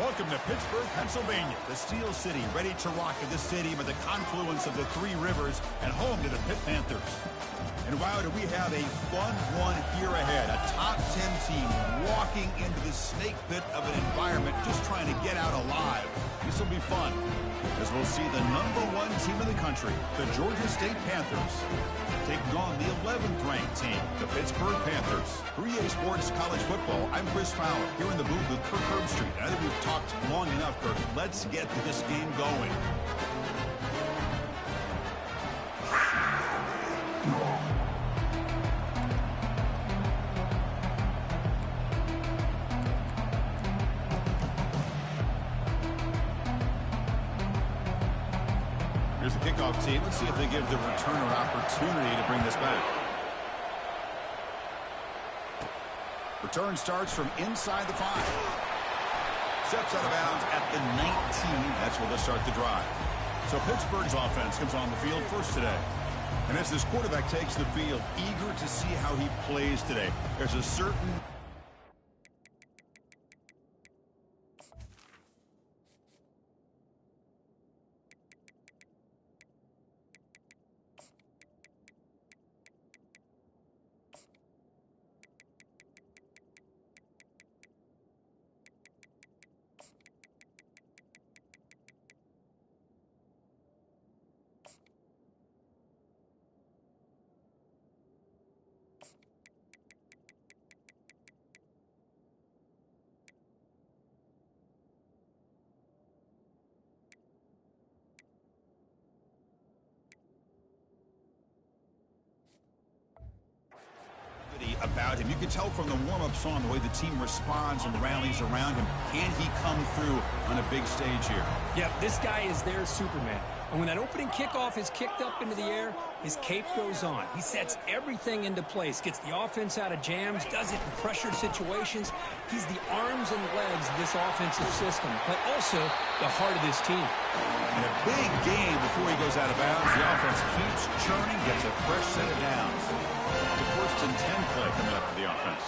Welcome to Pittsburgh, Pennsylvania, the Steel City, ready to rock at the stadium at the confluence of the three rivers and home to the Pitt Panthers. And wow, do we have a fun one here ahead. A top 10 team walking into the snake pit of an environment just trying to get out alive. This will be fun as we'll see the #1 team in the country, the Georgia State Panthers, taking on the 11th ranked team, the Pittsburgh Panthers. For EA Sports College Football, I'm Chris Fowler, here in the booth with Kirk Herbstreit. I think we've talked long enough, Kirk. Let's get this game going. Here's the kickoff team. Let's see if they give the returner opportunity to bring this back. Return starts from inside the 5. Steps out of bounds at the 19. That's where they'll start the drive. So Pittsburgh's offense comes on the field first today. And as this quarterback takes the field, eager to see how he plays today, there's a certain... about him. You can tell from the warm-up song the way the team responds and rallies around him. Can he come through on a big stage here? Yeah, this guy is their Superman. And when that opening kickoff is kicked up into the air, his cape goes on. He sets everything into place, gets the offense out of jams, does it in pressured situations. He's the arms and legs of this offensive system, but also the heart of this team. And a big game before he goes out of bounds. The offense keeps churning, gets a fresh set of downs. It's a 1st and 10 play coming up for the offense.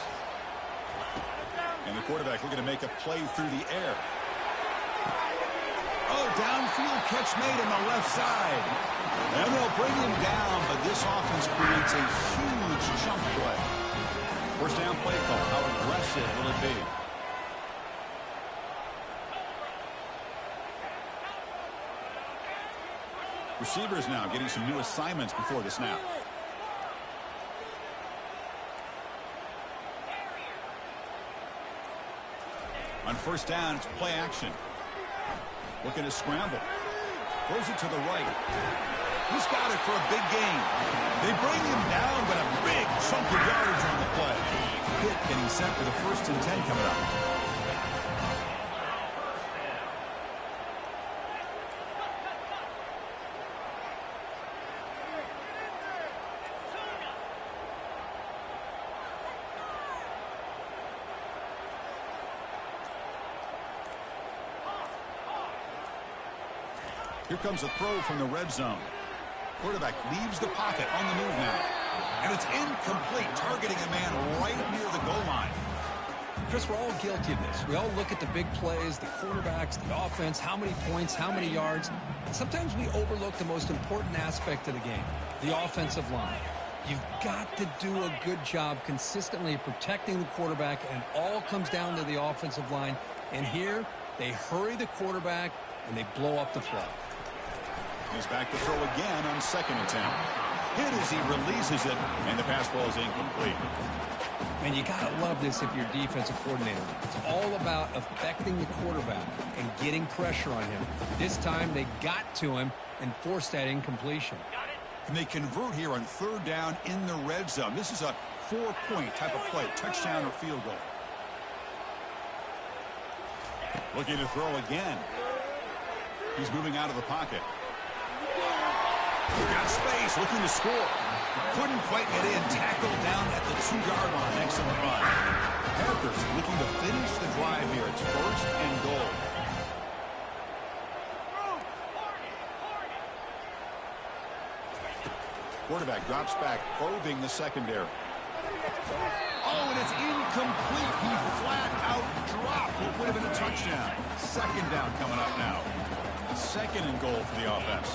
And the quarterback looking to make a play through the air. Oh, downfield catch made on the left side. And they'll bring him down, but this offense creates a huge chunk play. 1st down play call. How aggressive will it be? Receivers now getting some new assignments before the snap. On 1st down, it's play action. Looking to scramble. Throws it to the right. He's got it for a big gain. They bring him down, but a big chunk of yardage on the play. Pitt getting set for the 1st and 10 coming up. Here comes a throw from the red zone. Quarterback leaves the pocket on the move now. And it's incomplete, targeting a man right near the goal line. Chris, we're all guilty of this. We all look at the big plays, the quarterbacks, the offense, how many points, how many yards. Sometimes we overlook the most important aspect of the game, the offensive line. You've got to do a good job consistently protecting the quarterback, and it all comes down to the offensive line. And here, they hurry the quarterback, and they blow up the play. He's back to throw again on 2nd attempt. Hit as he releases it, and the pass ball is incomplete. And you got to love this if you're a defensive coordinator. It's all about affecting the quarterback and getting pressure on him. This time, they got to him and forced that incompletion. And they convert here on 3rd down in the red zone. This is a 4-point type of play, touchdown or field goal. Looking to throw again. He's moving out of the pocket. Got space, looking to score. Couldn't quite get in. Tackled down at the 2-yard line. Excellent run. Panthers looking to finish the drive here. It's 1st and goal. Quarterback drops back, probing the secondary. Oh, and it's incomplete. He flat out dropped what would have been a touchdown. Second down coming up now. Second and goal for the offense.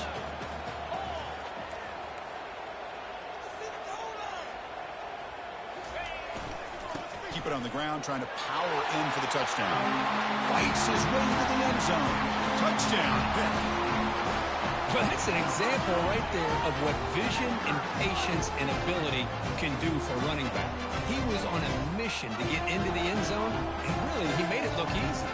Keep it on the ground, trying to power in for the touchdown. Fights his way into the end zone. Touchdown. Well, that's an example right there of what vision and patience and ability can do for a running back. He was on a mission to get into the end zone, and really, he made it look easy.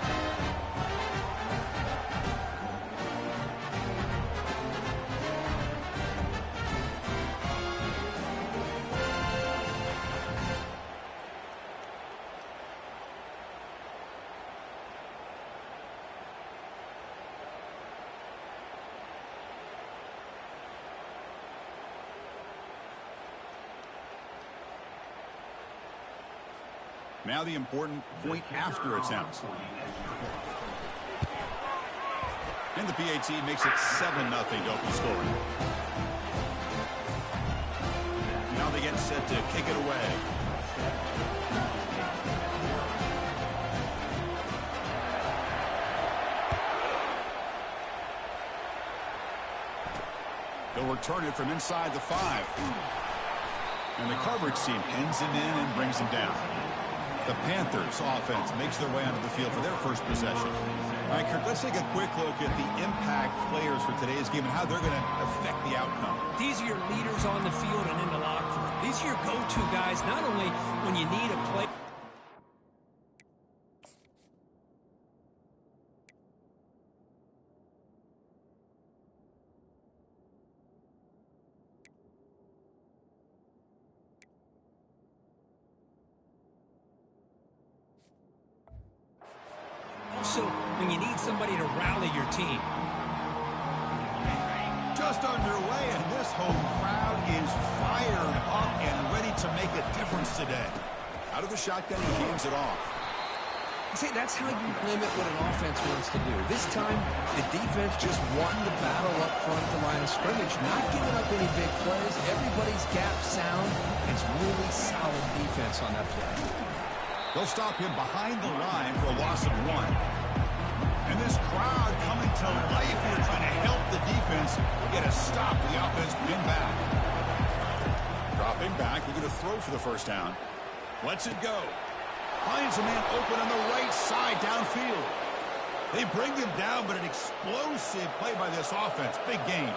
Now the important point after attempt. And the PAT makes it 7-0 to open scoring. Now they get set to kick it away. They'll return it from inside the 5. And the coverage team pins him in and brings him down. The Panthers offense makes their way onto the field for their first possession. All right, Kirk, let's take a quick look at the impact players for today's game and how they're going to affect the outcome. These are your leaders on the field and in the locker room. These are your go-to guys, not only when you need a play. Also, when you need somebody to rally your team. Just underway, and this home crowd is fired up and ready to make a difference today. Out of the shotgun, he gains it off. See, that's how you limit what an offense wants to do. This time, the defense just wanting to battle up front at the line of scrimmage, not giving up any big plays. Everybody's gap sound. It's really solid defense on that play. They'll stop him behind the line for a loss of 1. And this crowd coming to life here, trying to help the defense get a stop. The offense pinned back. Dropping back, looking to throw for the first down. Lets it go. Finds a man open on the right side downfield. They bring him down, but an explosive play by this offense. Big game.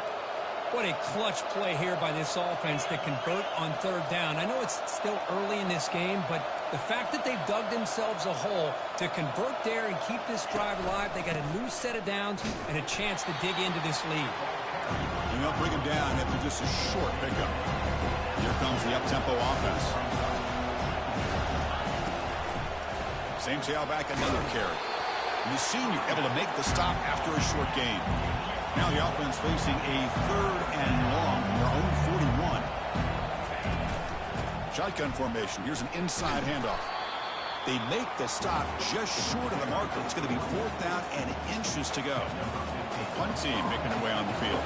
What a clutch play here by this offense to convert on third down. I know it's still early in this game, but the fact that they've dug themselves a hole to convert there and keep this drive alive, they got a new set of downs and a chance to dig into this lead. And they'll bring him down after just a short pickup. Here comes the up-tempo offense. Same tailback, another carry. And the senior able to make the stop after a short gain. Now the offense facing a 3rd and long from their own 41. Shotgun formation. Here's an inside handoff. They make the stop just short of the marker. It's going to be 4th down and inches to go. The punt team making their way on the field.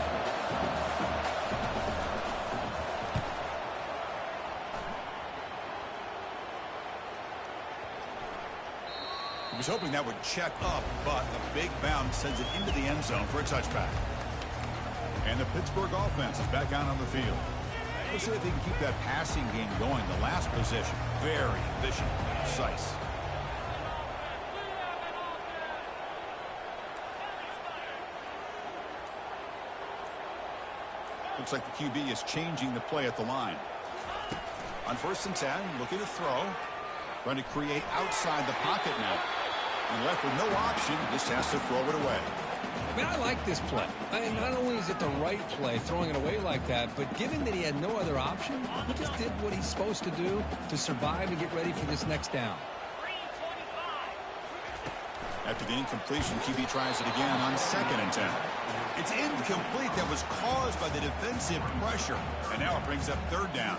He was hoping that would check up, but the big bounce sends it into the end zone for a touchback. And the Pittsburgh offense is back out on the field. Let's see if they can keep that passing game going. The last possession, very efficient and precise. Looks like the QB is changing the play at the line. On 1st and 10, looking to throw. Trying to create outside the pocket now. And left with no option, just has to throw it away. I mean, I like this play. Not only is it the right play, throwing it away like that, but given that he had no other option, he just did what he's supposed to do to survive and get ready for this next down. After the incompletion, QB tries it again on 2nd and 10. It's incomplete. That was caused by the defensive pressure. And now it brings up 3rd down.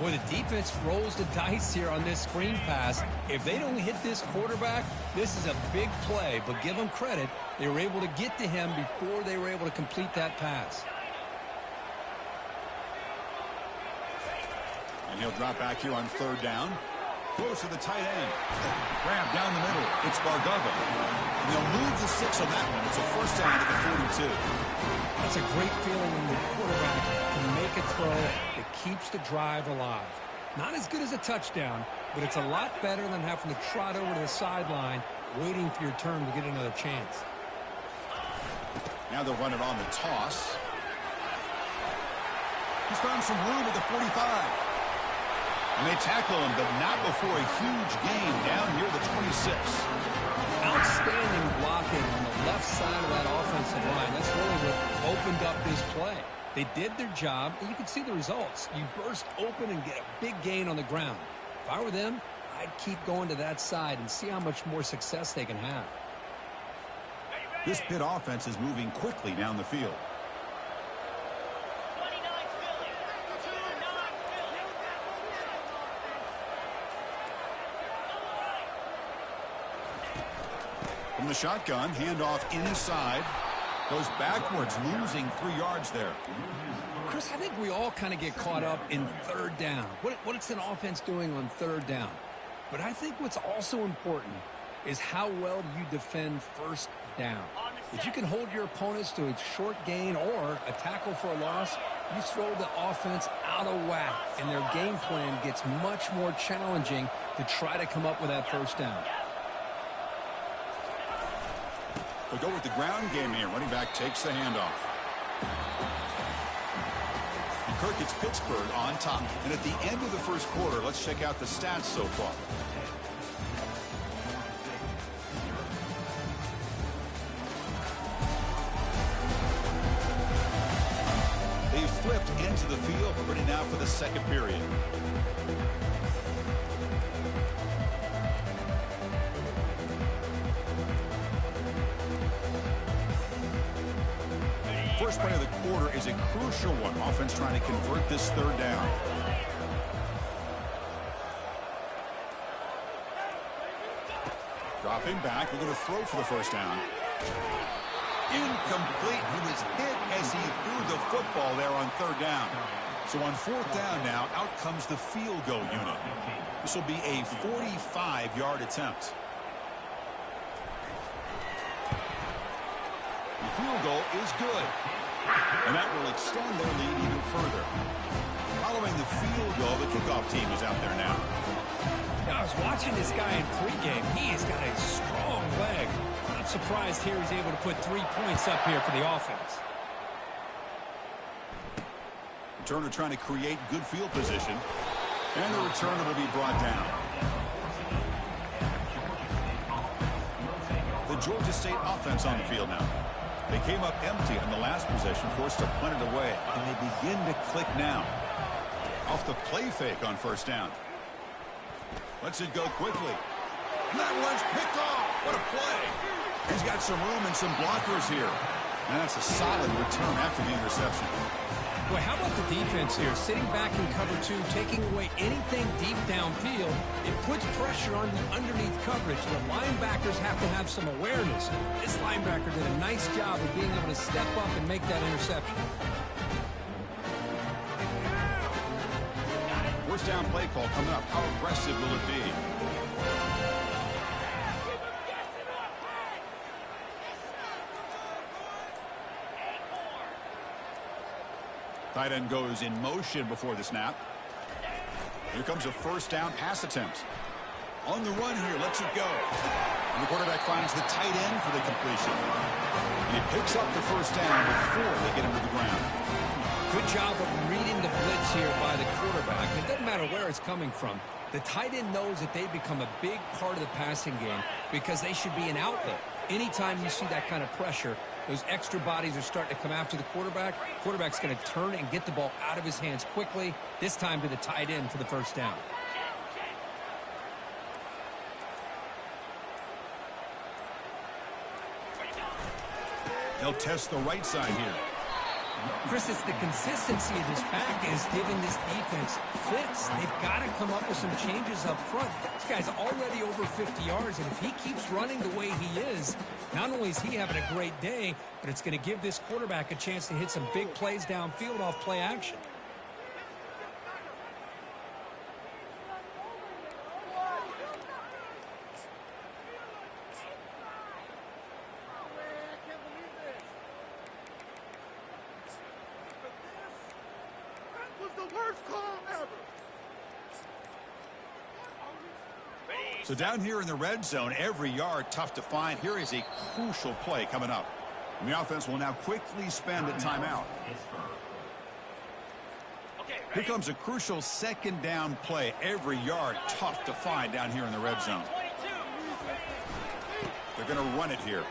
Boy, the defense rolls the dice here on this screen pass. If they don't hit this quarterback, this is a big play. But give them credit. They were able to get to him before they were able to complete that pass. And he'll drop back here on 3rd down. Close to the tight end. Grab down the middle. It's Bargava. And they'll move the 6 on that one. It's a first down at the 42. That's a great feeling when the quarterback can make a throw that keeps the drive alive. Not as good as a touchdown, but it's a lot better than having to trot over to the sideline waiting for your turn to get another chance. Now they'll run it on the toss. He's found some room at the 45. And they tackle him, but not before a huge gain down near the 26. Outstanding blocking on the left side of that offensive line. That's really what opened up this play. They did their job, and you can see the results. You burst open and get a big gain on the ground. If I were them, I'd keep going to that side and see how much more success they can have. This Pitt offense is moving quickly down the field. From the shotgun, handoff inside. Goes backwards, losing 3 yards there. Chris, I think we all kind of get caught up in third down. What's an offense doing on third down? But I think what's also important is how well you defend first down. If you can hold your opponents to a short gain or a tackle for a loss, you throw the offense out of whack, and their game plan gets much more challenging to try to come up with that first down. They'll go with the ground game here. Running back takes the handoff. And Kirk gets Pittsburgh on top. And at the end of the first quarter, let's check out the stats so far. They've flipped into the field, ready now for the second period. First play of the quarter is a crucial one. Offense trying to convert this third down. Dropping back. We're going to throw for the first down. Incomplete. He was hit as he threw the football there on third down. So on fourth down now, out comes the field goal unit. This will be a 45-yard attempt. The field goal is good. And that will extend their lead even further. Following the field goal, the kickoff team is out there now. I was watching this guy in pregame. He has got a strong leg. Not surprised here he's able to put 3 points up here for the offense. Returner trying to create good field position. And the returner will be brought down. The Georgia State offense on the field now. They came up empty on the last possession, forced to punt it away, and they begin to click now. Off the play fake on first down. Lets it go quickly. And that one's picked off. What a play. He's got some room and some blockers here. And that's a solid return after the interception. Boy, how about the defense here? Sitting back in cover 2, taking away anything deep downfield. It puts pressure on the underneath coverage. The linebackers have to have some awareness. This linebacker did a nice job of being able to step up and make that interception. First down play call coming up. How aggressive will it be? Tight end goes in motion before the snap. Here comes a first down pass attempt. On the run here, lets it go. And the quarterback finds the tight end for the completion. And he picks up the first down before they get him to the ground. Good job of reading the blitz here by the quarterback. It doesn't matter where it's coming from. The tight end knows that they become a big part of the passing game because they should be an outlet. Anytime you see that kind of pressure, those extra bodies are starting to come after the quarterback. Quarterback's going to turn and get the ball out of his hands quickly, this time to the tight end for the first down. They'll test the right side here. Chris, it's the consistency of this back is giving this defense fits. They've got to come up with some changes up front. This guy's already over 50 yards, and if he keeps running the way he is, not only is he having a great day, but it's going to give this quarterback a chance to hit some big plays downfield off play action. So down here in the red zone, every yard tough to find. Here is a crucial play coming up. And the offense will now quickly spend a timeout. Here comes a crucial second down play. Every yard tough to find down here in the red zone. They're going to run it here.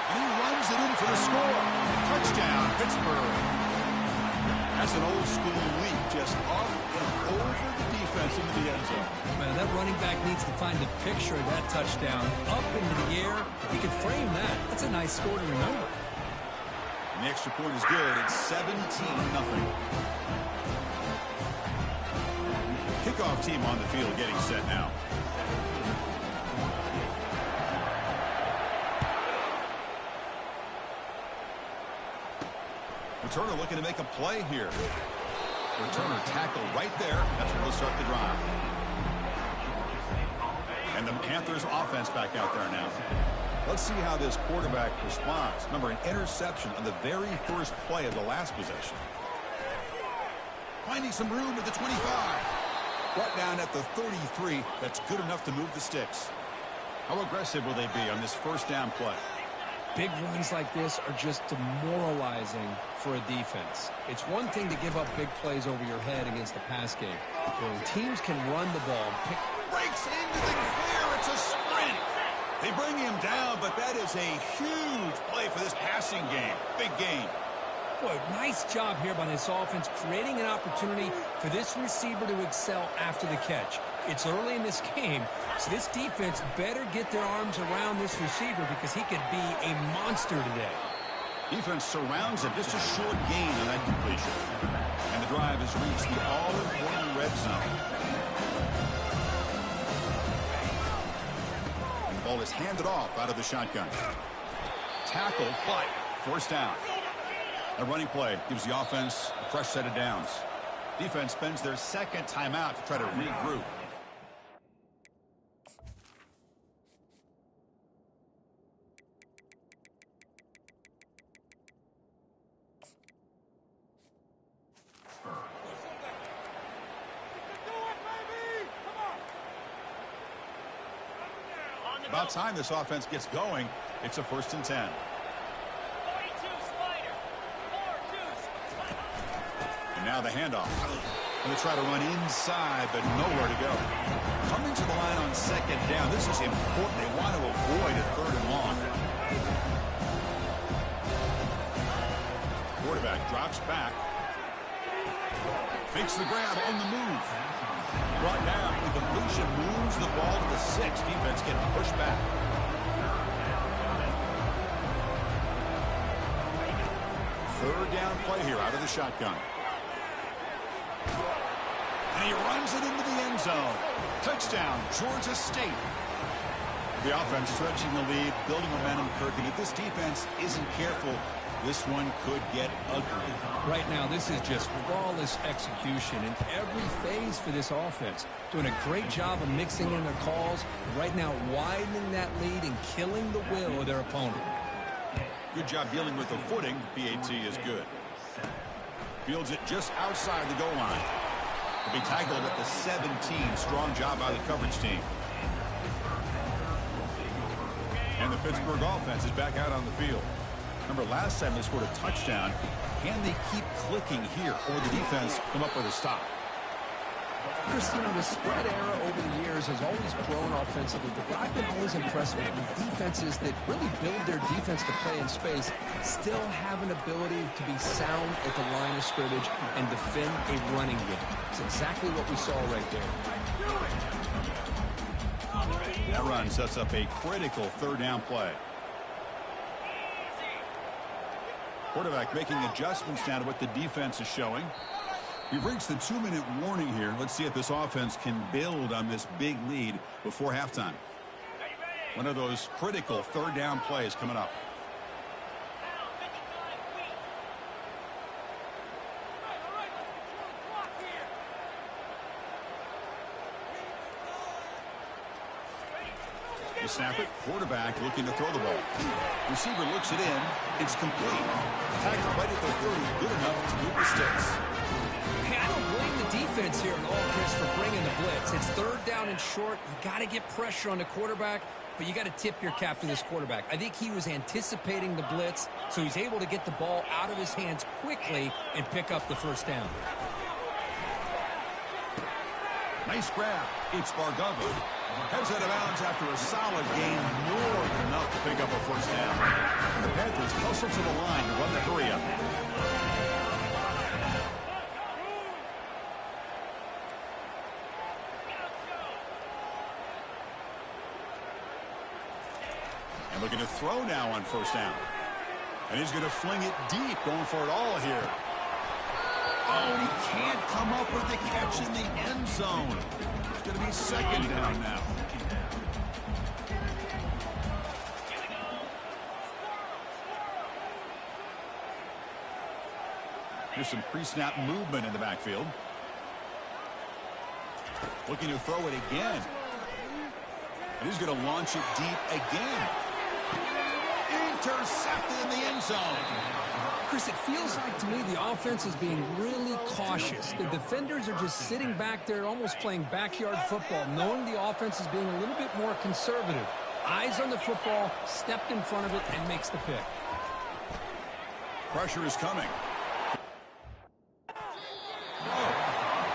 And he runs it in for the score. Touchdown, Pittsburgh. That's an old school leap, just up and over the defense into the end zone. Man, that running back needs to find the picture of that touchdown. Up into the air. He can frame that. That's a nice score to remember. And the extra point is good. It's 17-0. Kickoff team on the field getting set now. Returner looking to make a play here. Returner tackle right there. That's where they'll start the drive. And the Panthers offense back out there now. Let's see how this quarterback responds. Remember, an interception on the very first play of the last possession. Finding some room at the 25. Brought down at the 33. That's good enough to move the sticks. How aggressive will they be on this first down play? Big runs like this are just demoralizing for a defense. It's one thing to give up big plays over your head against the pass game. When teams can run the ball, breaks into the clear. It's a sprint. They bring him down, but that is a huge play for this passing game. Big game. Boy, nice job here by this offense, creating an opportunity for this receiver to excel after the catch. It's early in this game, so this defense better get their arms around this receiver because he could be a monster today. Defense surrounds him. Just a short gain on that completion. And the drive has reached the all-important red zone. The ball is handed off out of the shotgun. Tackle, but first down. A running play gives the offense a fresh set of downs. Defense spends their second timeout to try to regroup. About time this offense gets going. It's a 1st and 10. And now the handoff. And they try to run inside, but nowhere to go. Coming to the line on second down. This is important. They want to avoid a 3rd and long. Quarterback drops back. Makes the grab on the move. Brought down. The completion moves the ball to the 6. Defense getting pushed back. Third down play here out of the shotgun. And he runs it into the end zone. Touchdown, Georgia State. The offense stretching the lead, building momentum, Kirk. And if this defense isn't careful, this one could get ugly. Right now, this is just flawless execution in every phase for this offense. Doing a great job of mixing in their calls. Right now, widening that lead and killing the will of their opponent. Good job dealing with the footing. PAT is good. Fields it just outside the goal line. He'll be tackled at the 17. Strong job by the coverage team. And the Pittsburgh offense is back out on the field. Remember, last time they scored a touchdown. Can they keep clicking here, or the defense come up with a stop? Chris, you know, the spread era over the years has always grown offensively, but I've been always impressed with the defenses that really build their defense to play in space, still have an ability to be sound at the line of scrimmage and defend a running game. It's exactly what we saw right there. That run sets up a critical 3rd down play. Quarterback making adjustments now to what the defense is showing. We've reached the 2-minute warning here. Let's see if this offense can build on this big lead before halftime. One of those critical 3rd down plays coming up. They snap it. Quarterback looking to throw the ball. Receiver looks it in. It's complete. Tackle right at the 30. Good enough to move the sticks. Hey, I don't blame the defense here at all, Chris, for bringing the blitz. It's third down and short. You got to get pressure on the quarterback, but you got to tip your cap to this quarterback. I think he was anticipating the blitz, so he's able to get the ball out of his hands quickly and pick up the first down. Nice grab. It's Bargava. Heads out of bounds after a solid gain, more than enough to pick up a first down. And the Panthers hustle to the line to run the hurry-up. And looking to throw now on first down. And he's going to fling it deep, going for it all here. Oh, he can't come up with the catch in the end zone. It's going to be second down now. Here's some pre-snap movement in the backfield. Looking to throw it again. And he's going to launch it deep again. Intercepted in the end zone. Chris, it feels like to me the offense is being really cautious. The defenders are just sitting back there almost playing backyard football, knowing the offense is being a little bit more conservative. Eyes on the football, stepped in front of it, and makes the pick. Pressure is coming. Oh,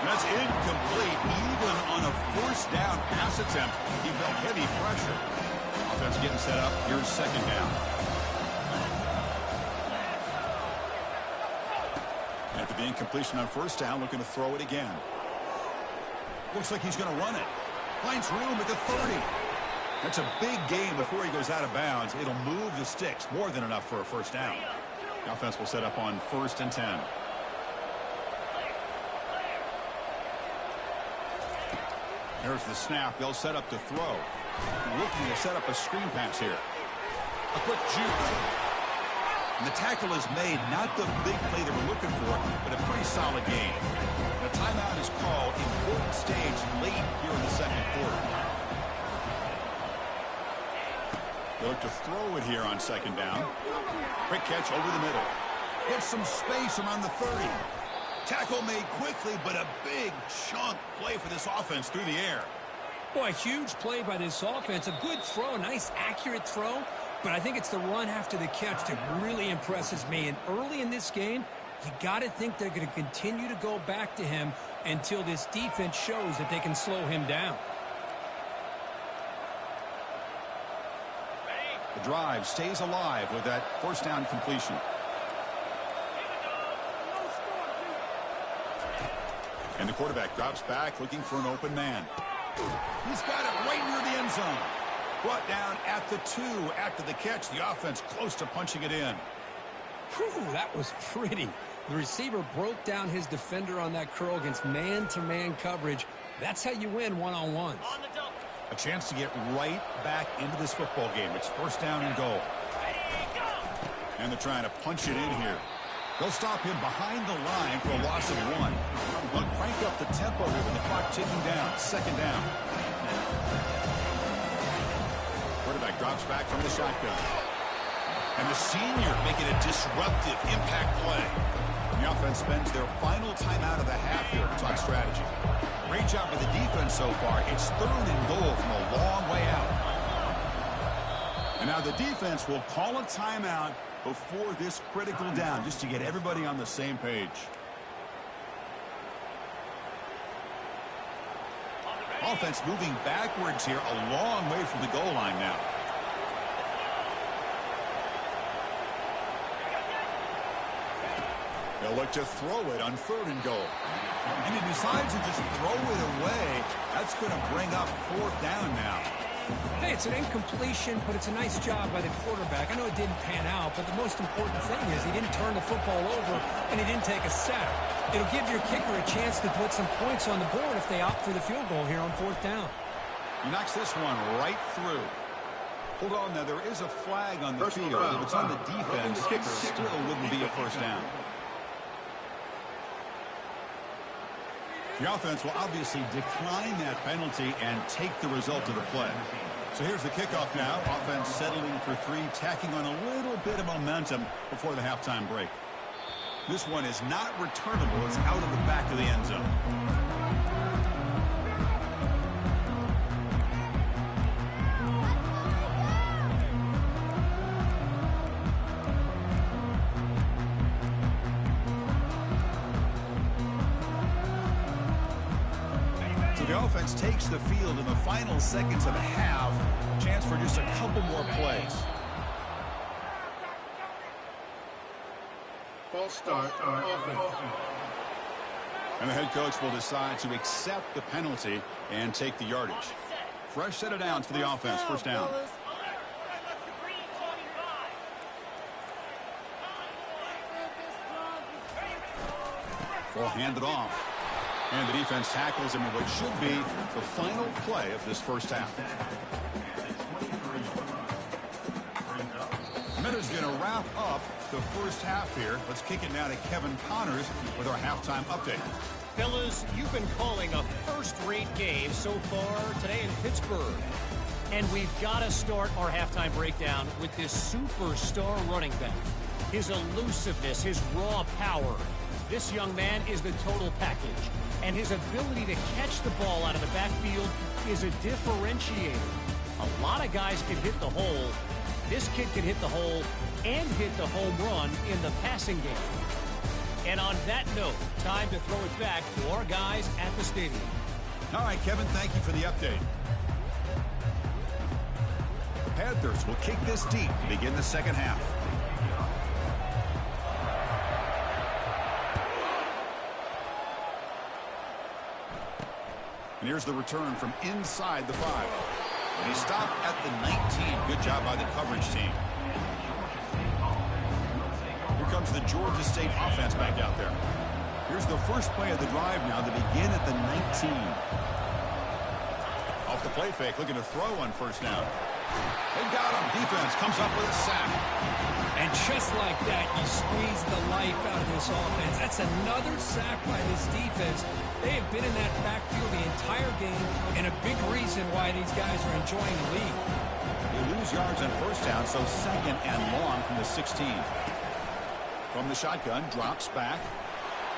that's incomplete. Even on a first down pass attempt, he felt heavy pressure. Offense getting set up. Here's second down. After the incompletion on first down, looking to throw it again. Looks like he's going to run it. Finds room at the 30. That's a big gain before he goes out of bounds. It'll move the sticks. More than enough for a first down. The offense will set up on 1st and 10. There's the snap. They'll set up to throw. Looking to set up a screen pass here. A quick juke. And the tackle is made. Not the big play they were looking for, but a pretty solid gain. The timeout is called. Important stage late here in the second quarter. They look to throw it here on second down. Quick catch over the middle. Gets some space around the 30. Tackle made quickly, but a big chunk play for this offense through the air. Boy, a huge play by this offense. A good throw, a nice, accurate throw. But I think it's the run after the catch that really impresses me. And early in this game, you got to think they're going to continue to go back to him until this defense shows that they can slow him down. The drive stays alive with that first down completion. And the quarterback drops back looking for an open man. He's got it right near the end zone. Brought down at the 2 after the catch. The offense close to punching it in. Whew, that was pretty. The receiver broke down his defender on that curl against man-to-man coverage. That's how you win one-on-ones. A chance to get right back into this football game. It's first down and goal. And they're trying to punch it in here. They'll stop him behind the line for a loss of 1. They'll crank up the tempo here with the clock ticking down. Second down. Quarterback drops back from the shotgun. And the senior making a disruptive impact play. And the offense spends their final timeout of the half here to talk strategy. Great job by the defense so far. It's 3rd and goal from a long way out. And now the defense will call a timeout before this critical down, just to get everybody on the same page. Offense moving backwards here, a long way from the goal line now. They'll look to throw it on 3rd and goal. And he decides to just throw it away. That's going to bring up 4th down now. Hey, it's an incompletion, but it's a nice job by the quarterback. I know it didn't pan out, but the most important thing is he didn't turn the football over and he didn't take a sack. It'll give your kicker a chance to put some points on the board if they opt for the field goal here on 4th down. He knocks this one right through. Hold on now, there is a flag on the field. If it's on the defense, it still wouldn't be a first down. The offense will obviously decline that penalty and take the result of the play. So here's the kickoff now. Offense settling for three, tacking on a little bit of momentum before the halftime break. This one is not returnable. It's out of the back of the end zone. The offense takes the field in the final seconds of the half. Chance for just a couple more plays. False start on offense. And the head coach will decide to accept the penalty and take the yardage. Fresh set of downs for the offense. First down. Ball handed off. And the defense tackles him in what should be the final play of this first half. Minuta's going to wrap up the first half here. Let's kick it now to Kevin Connors with our halftime update. Fellas, you've been calling a first-rate game so far today in Pittsburgh. And we've got to start our halftime breakdown with this superstar running back. His elusiveness, his raw power. This young man is the total package. And his ability to catch the ball out of the backfield is a differentiator. A lot of guys can hit the hole. This kid can hit the hole and hit the home run in the passing game. And on that note, time to throw it back to our guys at the stadium. All right, Kevin, thank you for the update. The Panthers will kick this deep to begin the second half. And here's the return from inside the 5. And he stopped at the 19. Good job by the coverage team. Here comes the Georgia State offense back out there. Here's the first play of the drive now to begin at the 19. Off the play fake, looking to throw on first down. They got him. Defense comes up with a sack. And just like that, you squeeze the life out of this offense. That's another sack by this defense. They have been in that backfield the entire game, and a big reason why these guys are enjoying the lead. They lose yards on first down, so second and long from the 16. From the shotgun, drops back,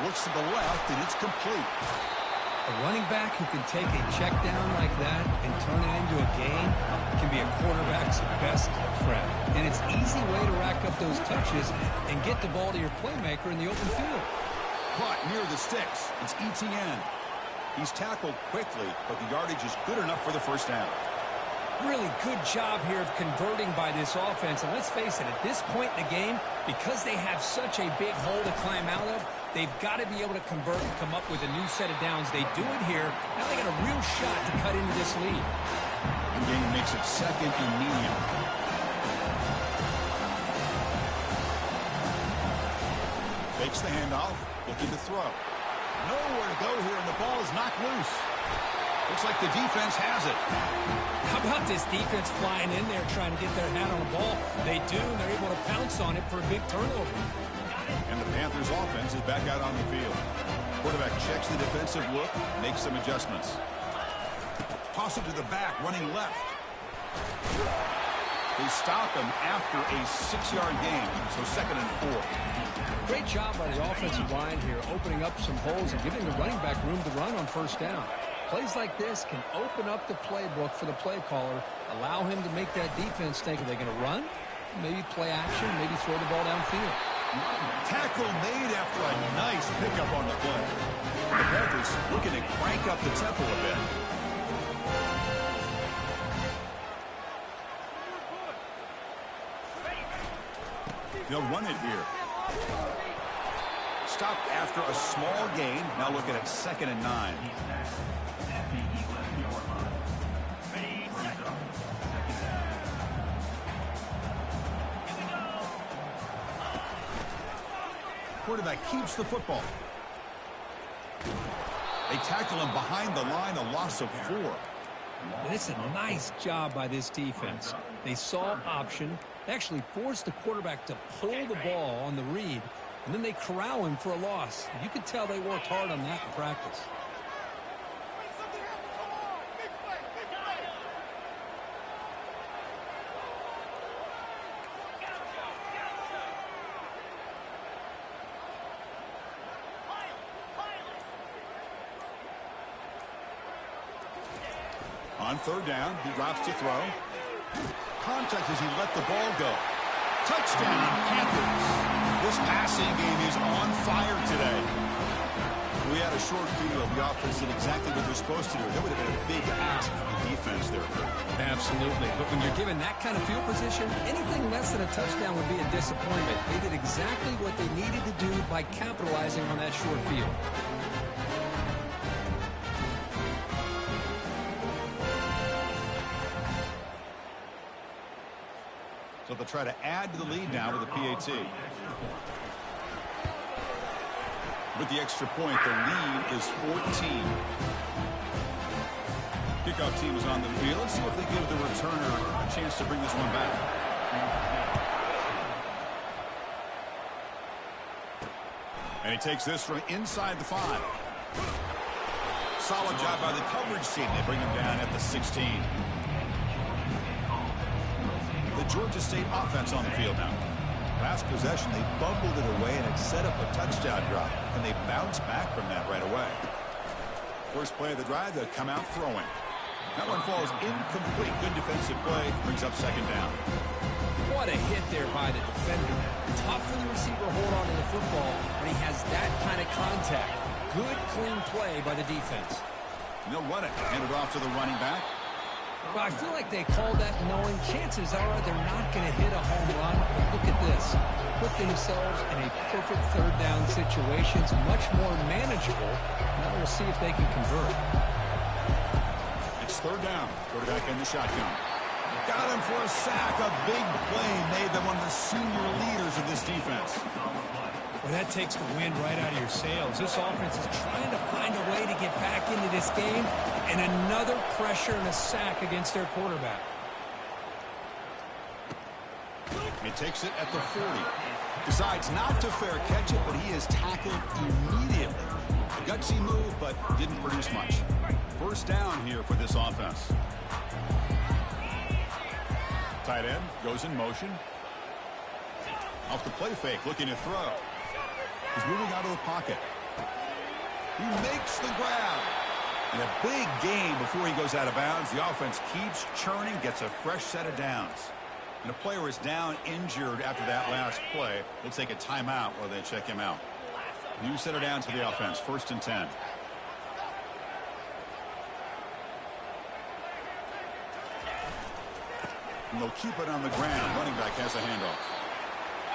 looks to the left, and it's complete. A running back who can take a check down like that and turn it into a gain can be a quarterback's best friend. And it's an easy way to rack up those touches and get the ball to your playmaker in the open field. Caught near the sticks. It's Etienne. He's tackled quickly, but the yardage is good enough for the first down. Really good job here of converting by this offense. And let's face it, at this point in the game, because they have such a big hole to climb out of, they've got to be able to convert and come up with a new set of downs. They do it here. Now they got a real shot to cut into this lead. The game makes it second and medium. Fakes the handoff, looking to throw. Nowhere to go here, and the ball is knocked loose. Looks like the defense has it. How about this defense flying in there trying to get their hat on the ball? They do, and they're able to pounce on it for a big turnover. And the Panthers offense is back out on the field. Quarterback checks the defensive look, makes some adjustments. Toss it to the back, running left. They stop him after a 6-yard gain, so second and 4. Great job by the offensive line here, opening up some holes and giving the running back room to run on first down. Plays like this can open up the playbook for the play caller, allow him to make that defense think, are they going to run? Maybe play action, maybe throw the ball downfield. Tackle made after a nice pickup on the play. The Panthers looking to crank up the tempo a bit. They'll run it here. Stopped after a small gain. Now looking at second and 9. Quarterback keeps the football. They tackle him behind the line, a loss of 4. And it's a nice job by this defense. They saw option. They actually forced the quarterback to pull the ball on the read, and then they corral him for a loss. You could tell they worked hard on that in practice. On third down, he drops to throw. Contact as he let the ball go. Touchdown, Panthers. This passing game is on fire today. We had a short field. The offense did exactly what they're supposed to do. That would have been a big ask for the defense there. Absolutely. But when you're given that kind of field position, anything less than a touchdown would be a disappointment. They did exactly what they needed to do by capitalizing on that short field. So they'll try to add to the lead now with a PAT. With the extra point, the lead is 14. Kickoff team is on the field. Let's see if they give the returner a chance to bring this one back. And he takes this from inside the 5. Solid job by the coverage team. They bring him down at the 16. The Georgia State offense on the field now. Last possession, they fumbled it away, and it set up a touchdown drive. And they bounced back from that right away. First play of the drive, they'll come out throwing. That one falls incomplete. Good defensive play. Brings up second down. What a hit there by the defender. Tough for the receiver to hold on to the football when he has that kind of contact. Good, clean play by the defense. And they'll run it. Hand it off to the running back. Well, I feel like they called that knowing chances are they're not going to hit a home run. But look at this. Put themselves in a perfect third down situation. It's much more manageable. Now we'll see if they can convert. It's third down. Quarterback in the shotgun. Got him for a sack. A big play made them one of the senior leaders of this defense. Well, that takes the wind right out of your sails. This offense is trying to find a way to get back into this game, and another pressure and a sack against their quarterback. He takes it at the 40. Decides not to fair catch it, but he is tackled immediately. A gutsy move, but didn't produce much. First down here for this offense. Tight end goes in motion. Off the play fake, looking to throw. He's moving out of the pocket. He makes the grab. And a big gain before he goes out of bounds. The offense keeps churning, gets a fresh set of downs. And a player is down injured after that last play. They'll take a timeout while they check him out. New set of downs for the offense. 1st and 10. And they'll keep it on the ground. Running back has a handoff.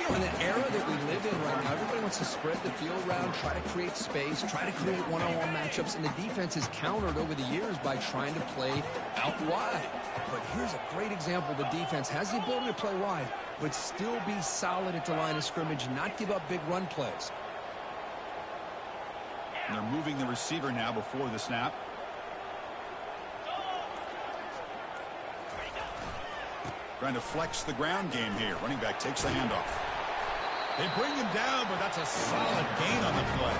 You know, in the era that we live in right now, everybody wants to spread the field around, try to create space, try to create one-on-one matchups, and the defense is countered over the years by trying to play out wide. But here's a great example. The defense has the ability to play wide, but still be solid at the line of scrimmage and not give up big run plays. And they're moving the receiver now before the snap. Trying to flex the ground game here. Running back takes the handoff. They bring him down, but that's a solid gain on the play.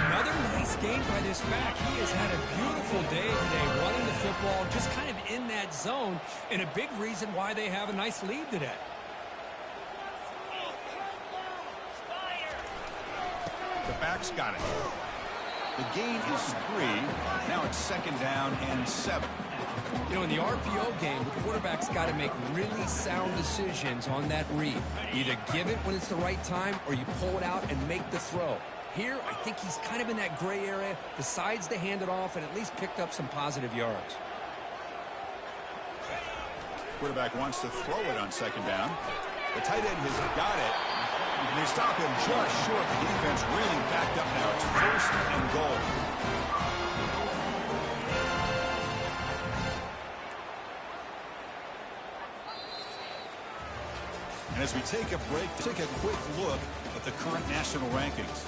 Another nice gain by this back. He has had a beautiful day today running the football, just kind of in that zone, and a big reason why they have a nice lead today. The back's got it. The gain is 3. Now it's 2nd down and 7. You know, in the RPO game, the quarterback's got to make really sound decisions on that read. Either give it when it's the right time or you pull it out and make the throw. Here, I think he's kind of in that gray area, decides to hand it off and at least picked up some positive yards. Quarterback wants to throw it on 2nd down. The tight end has got it. And they stop him just short. The defense really backed up now. It's 1st and goal. And as we take a break, take a quick look at the current national rankings.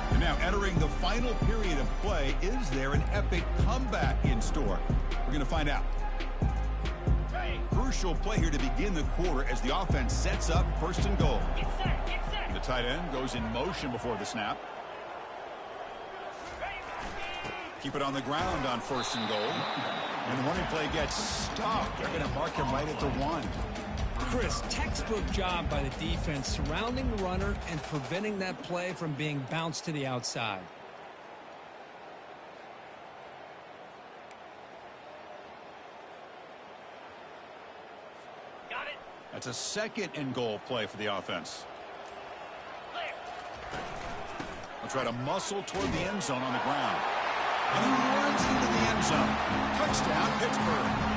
And now entering the final period of play, is there an epic comeback in store? We're going to find out. Crucial play here to begin the quarter as the offense sets up 1st and goal. And the tight end goes in motion before the snap. Keep it on the ground on 1st and goal. And the running play gets stopped. They're going to mark him right at the 1. Chris, textbook job by the defense surrounding the runner and preventing that play from being bounced to the outside. Got it. That's a second and goal play for the offense. They'll try to muscle toward the end zone on the ground. And he runs into the end zone. Touchdown, Pittsburgh.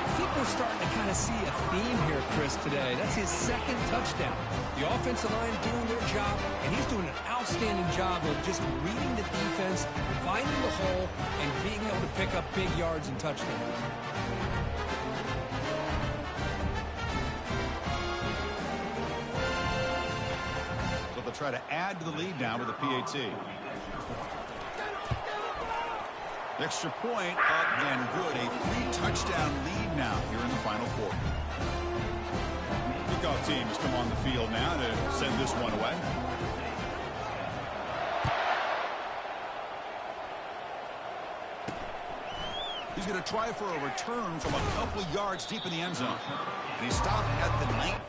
I think we're starting to kind of see a theme here, Chris, today. That's his second touchdown. The offensive line doing their job, and he's doing an outstanding job of just reading the defense, finding the hole, and being able to pick up big yards and touchdowns. So they'll try to add to the lead now with a PAT. The extra point up and good. A 3-touchdown lead now here in the final quarter. Kickoff team has come on the field now to send this one away. He's going to try for a return from a couple of yards deep in the end zone. And he stopped at the 9th.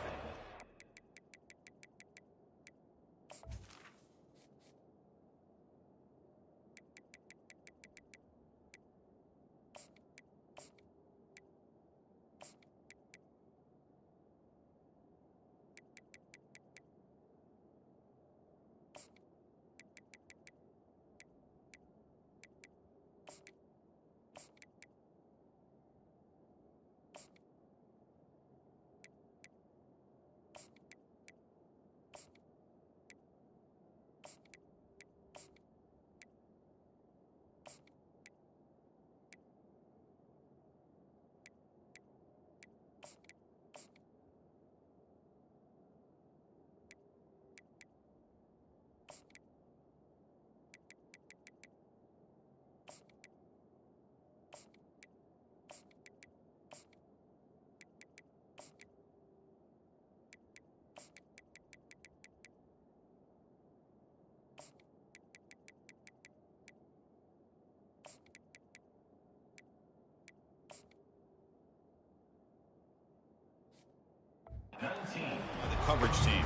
The coverage team.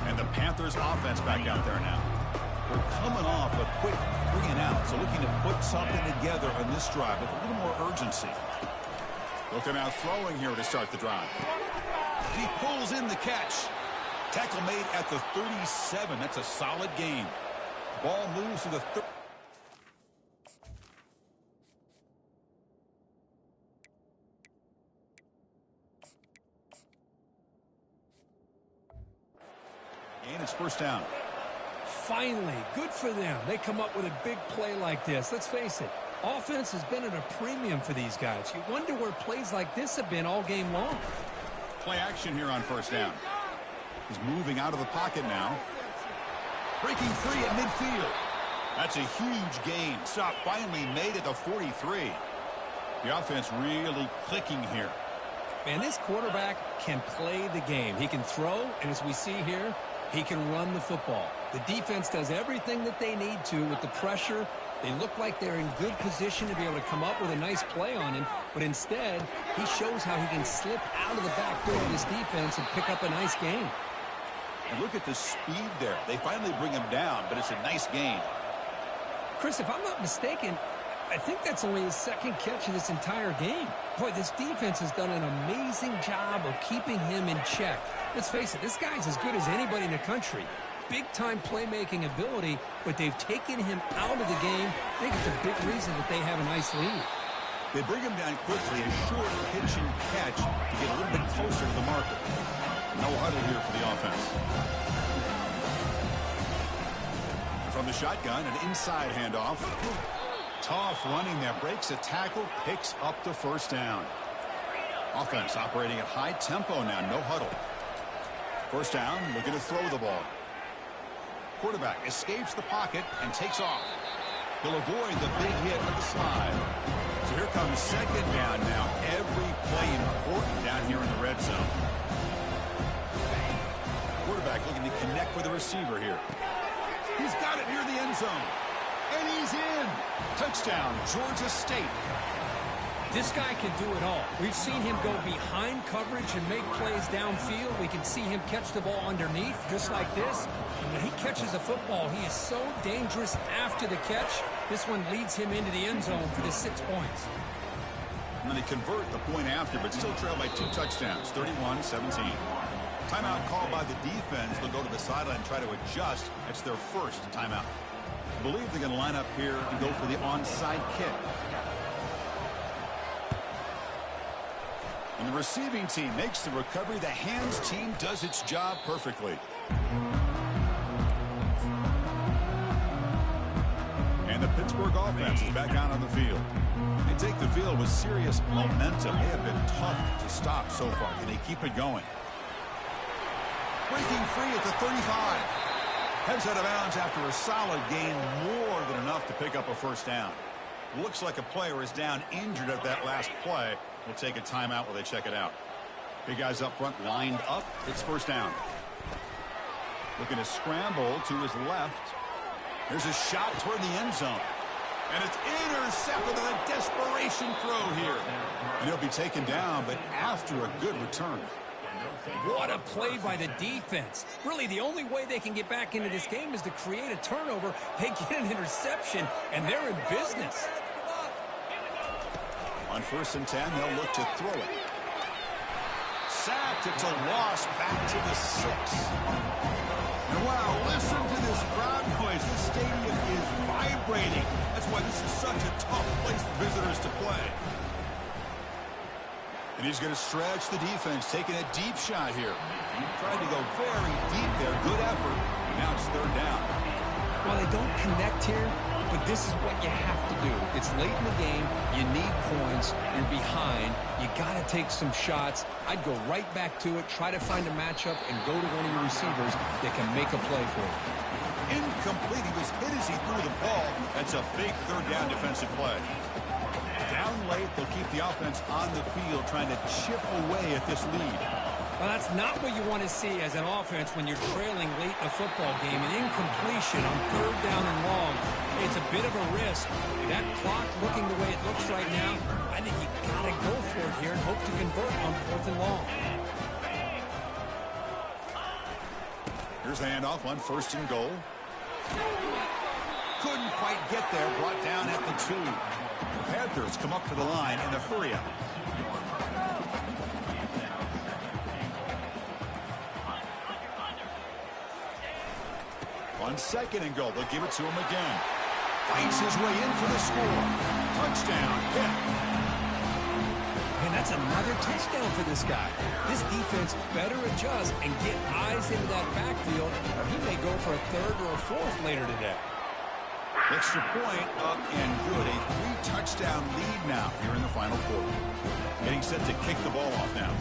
And the Panthers offense back out there now. We're coming off a quick 3 and out, so looking to put something together on this drive with a little more urgency. Looking out throwing here to start the drive. He pulls in the catch. Tackle made at the 37. That's a solid gain. Ball moves to the 30. And it's first down. Finally, good for them. They come up with a big play like this. Let's face it, offense has been at a premium for these guys. You wonder where plays like this have been all game long. Play action here on first down. He's moving out of the pocket now. Breaking free at midfield. That's a huge gain. Stop finally made at the 43. The offense really clicking here. Man, this quarterback can play the game. He can throw, and as we see here, he can run the football. The defense does everything that they need to with the pressure. They look like they're in good position to be able to come up with a nice play on him, but instead, he shows how he can slip out of the back door of this defense and pick up a nice gain. And look at the speed there. They finally bring him down, but it's a nice gain. Chris, if I'm not mistaken, I think that's only his second catch of this entire game. Boy, this defense has done an amazing job of keeping him in check. Let's face it, this guy's as good as anybody in the country. Big-time playmaking ability, but they've taken him out of the game. I think it's a big reason that they have a nice lead. They bring him down quickly, a short pitch and catch to get a little bit closer to the marker. No huddle here for the offense. From the shotgun, an inside handoff. Tough running there, breaks a tackle, picks up the first down. Offense operating at high tempo now, no huddle. First down, looking to throw the ball. Quarterback escapes the pocket and takes off. He'll avoid the big hit with the slide. So here comes second down now. Every play important down here in the red zone. Quarterback looking to connect with the receiver here. He's got it near the end zone. And he's in. Touchdown, Georgia State. This guy can do it all. We've seen him go behind coverage and make plays downfield. We can see him catch the ball underneath, just like this. And when he catches a football, he is so dangerous after the catch. This one leads him into the end zone for the 6 points. And then they convert the point after, but still trail by 2 touchdowns, 31-17. Timeout called by the defense. They'll go to the sideline and try to adjust. It's their first timeout. I believe they're going to line up here and go for the onside kick. And the receiving team makes the recovery. The hands team does its job perfectly. And the Pittsburgh offense is back out on the field. They take the field with serious momentum. They have been tough to stop so far. Can they keep it going? Breaking free at the 35. Heads out of bounds after a solid gain, more than enough to pick up a first down. Looks like a player is down injured at that last play. We'll take a timeout while they check it out. Big guys up front lined up. It's first down. Looking to scramble to his left. There's a shot toward the end zone. And it's intercepted on a desperation throw here. And he'll be taken down, but after a good return. What a play by the defense. Really, the only way they can get back into this game is to create a turnover. They get an interception, and they're in business. On 1st and 10, they'll look to throw it. Sacked. It's a loss back to the 6. And wow, listen to this crowd noise. This stadium is vibrating. That's why this is such a tough place for visitors to play. And he's going to stretch the defense, taking a deep shot here. Tried to go very deep there. Good effort. Now it's 3rd down. Well, they don't connect here, but this is what you have to do. It's late in the game. You need points. You're behind. You got to take some shots. I'd go right back to it, try to find a matchup, and go to one of your receivers that can make a play for you. Incomplete. He was hit as he threw the ball. That's a big 3rd down defensive play. Down late, they'll keep the offense on the field trying to chip away at this lead. Well, that's not what you want to see as an offense when you're trailing late in a football game. An incompletion on 3rd down and long. It's a bit of a risk. That clock looking the way it looks right now, I think you got to go for it here and hope to convert on 4th and long. Here's the handoff on 1st and goal. Couldn't quite get there. Brought down at the 2. The Panthers come up to the line in a hurry up. On 2nd and goal, they'll give it to him again. Fights his way in for the score. Touchdown, hit. And that's another touchdown for this guy. This defense better adjust and get eyes into that backfield, or he may go for a 3rd or a 4th later today. Extra point up and good. A 3-touchdown lead now here in the final quarter. Getting set to kick the ball off now.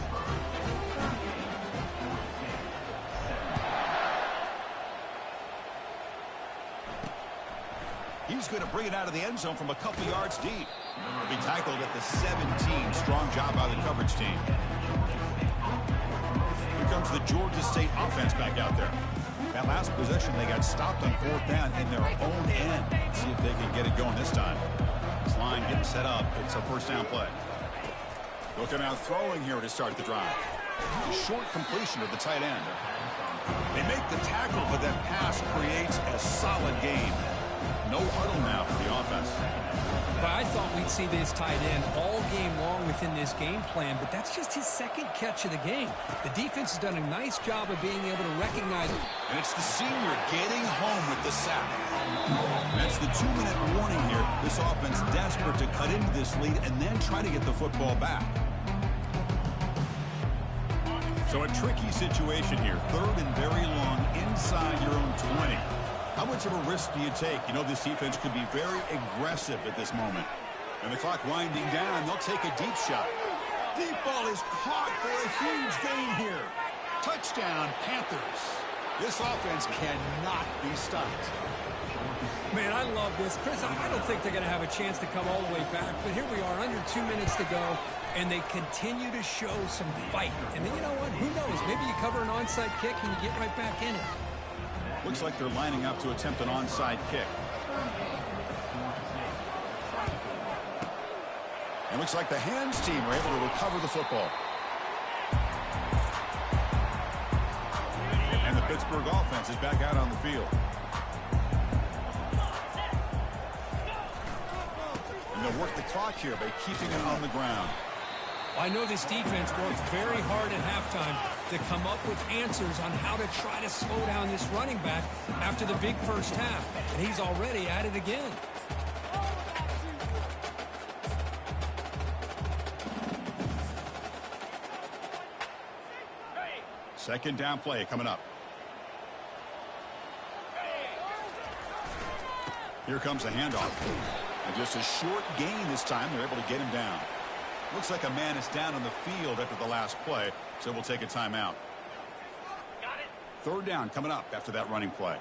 He's going to bring it out of the end zone from a couple yards deep. He'll be tackled at the 17. Strong job by the coverage team. Here comes the Georgia State offense back out there. That last possession, they got stopped on 4th down in their own end. Let's see if they can get it going this time. This line getting set up. It's a 1st down play. Looking out throwing here to start the drive. A short completion to the tight end. They make the tackle, but that pass creates a solid gain. No huddle now for the offense. But I thought we'd see this tight end all game long within this game plan, but that's just his 2nd catch of the game. The defense has done a nice job of being able to recognize it. And it's the senior getting home with the sack. That's the 2-minute warning here. This offense desperate to cut into this lead and then try to get the football back. So a tricky situation here. 3rd and very long inside your own 20. How much of a risk do you take? You know, this defense could be very aggressive at this moment. And the clock winding down, they'll take a deep shot. Deep ball is caught for a huge gain here. Touchdown, Panthers. This offense cannot be stopped. Man, I love this. Chris, I don't think they're going to have a chance to come all the way back, but here we are, under 2 minutes to go, and they continue to show some fight. And then, you know what? Who knows? Maybe you cover an onside kick and you get right back in it. Looks like they're lining up to attempt an onside kick. And looks like the hands team were able to recover the football. And the Pittsburgh offense is back out on the field. And they'll work the clock here by keeping it on the ground. I know this defense worked very hard at halftime to come up with answers on how to try to slow down this running back after the big first half. And he's already at it again. Second down play coming up. Here comes a handoff. And just a short gain this time. They're able to get him down. Looks like a man is down on the field after the last play, so we'll take a timeout. Got it. Third down coming up after that running play.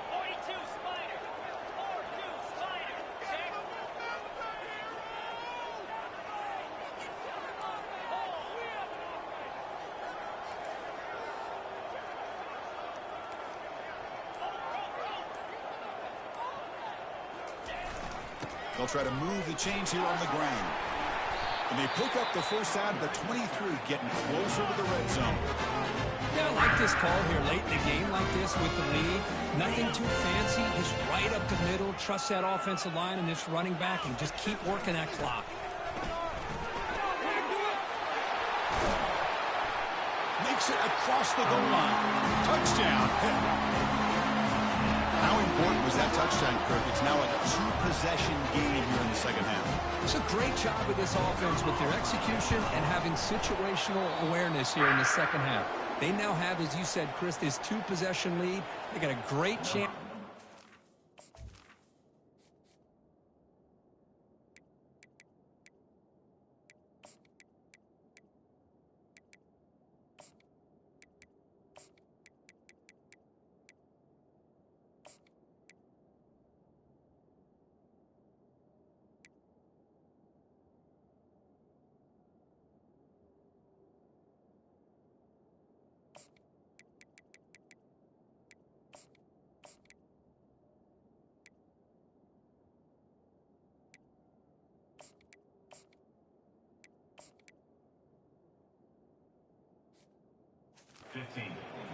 42 Spider. 4-2 Spider. Check. They'll try to move the chains here on the ground. And they pick up the first out of the 23, getting closer to the red zone. Yeah, I like this call here late in the game like this with the lead. Nothing too fancy, just right up the middle. Trust that offensive line and this running back and just keep working that clock. Makes it across the goal line. Touchdown. How important was that touchdown, Kirk? It's now a two-possession game here in the second half. It's a great job of this offense with their execution and having situational awareness here in the second half. They now have, as you said, Chris, this two-possession lead. They got a great chance.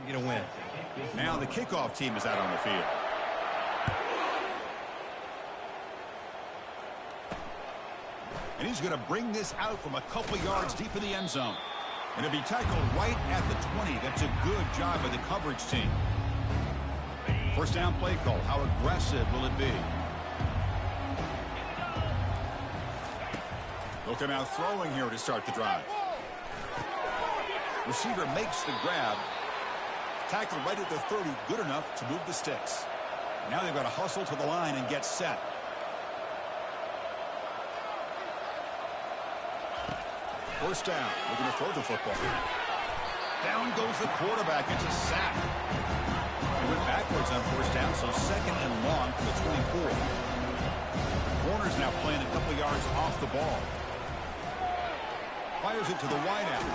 Get a win. Now the kickoff team is out on the field. And he's going to bring this out from a couple yards deep in the end zone. And it'll be tackled right at the 20. That's a good job by the coverage team. First down play call. How aggressive will it be? They'll come out throwing here to start the drive. Receiver makes the grab. Tackled right at the 30. Good enough to move the sticks. Now they've got to hustle to the line and get set. First down. Looking to throw the football. Down goes the quarterback. It's a sack. He went backwards on first down, so second and long for the 24. The corner's now playing a couple yards off the ball. Fires it to the wideout.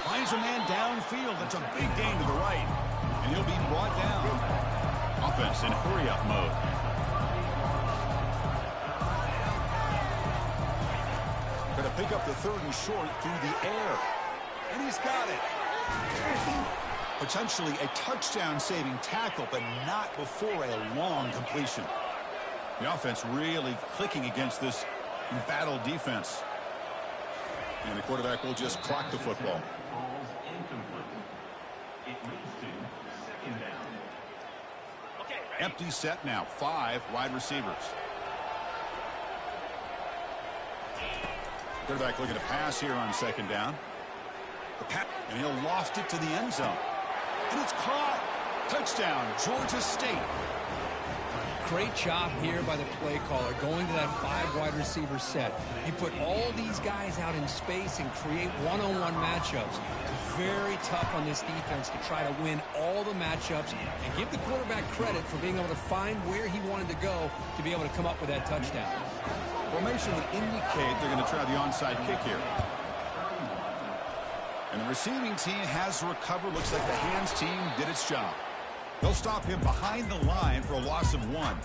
Finds a man downfield. That's a big gain to the right. And he'll be brought down. Offense in hurry-up mode. Going to pick up the third and short through the air. And he's got it. Potentially a touchdown-saving tackle, but not before a long completion. The offense really clicking against this embattled defense. And the quarterback will just clock the football. Empty set now. 5 wide receivers. Quarterback looking to pass here on second down. And he'll loft it to the end zone. And it's caught. Touchdown, Georgia State. Great job here by the play caller going to that 5 wide receiver set. You put all these guys out in space and create one-on-one matchups. Very tough on this defense to try to win all the matchups and give the quarterback credit for being able to find where he wanted to go to be able to come up with that touchdown. Formation would indicate they're going to try the onside kick here. And the receiving team has recovered. Looks like the hands team did its job. They'll stop him behind the line for a loss of 1.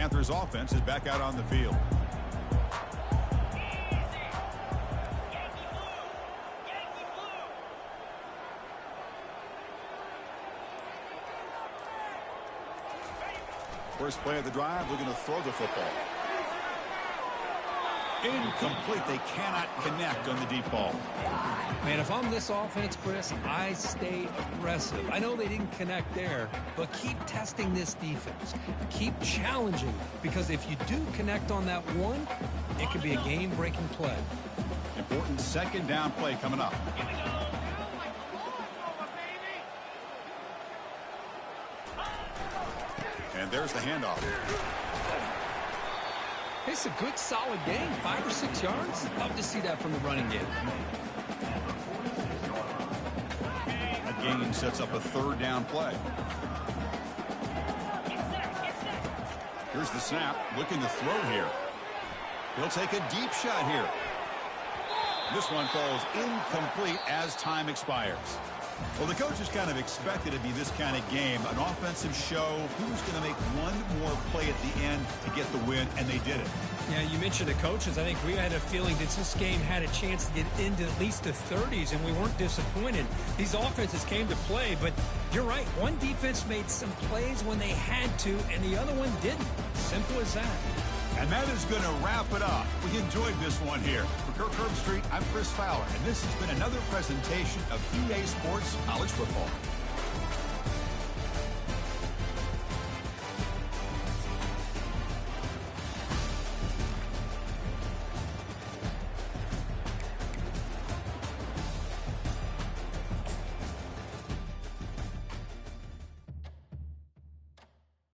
Panthers offense is back out on the field. First play of the drive, looking to throw the football. Incomplete. They cannot connect on the deep ball. Man, if I'm this offense, Chris, I stay aggressive. I know they didn't connect there, but keep testing this defense. Keep challenging, because if you do connect on that one, it could be a game-breaking play. Important second down play coming up. And there's the handoff. It's a good, solid game. 5 or 6 yards. Love to see that from the running game. That gain sets up a third down play. Here's the snap. Looking to throw here. He'll take a deep shot here. This one falls incomplete as time expires. Well, the coaches kind of expected it to be this kind of game, an offensive show. Who's going to make one more play at the end to get the win, and they did it. Yeah, you mentioned the coaches. I think we had a feeling that this game had a chance to get into at least the 30s, and we weren't disappointed. These offenses came to play, but you're right. One defense made some plays when they had to, and the other one didn't. Simple as that. And that is going to wrap it up. We enjoyed this one here. For Kirk Herbstreit, I'm Chris Fowler, and this has been another presentation of EA Sports College Football.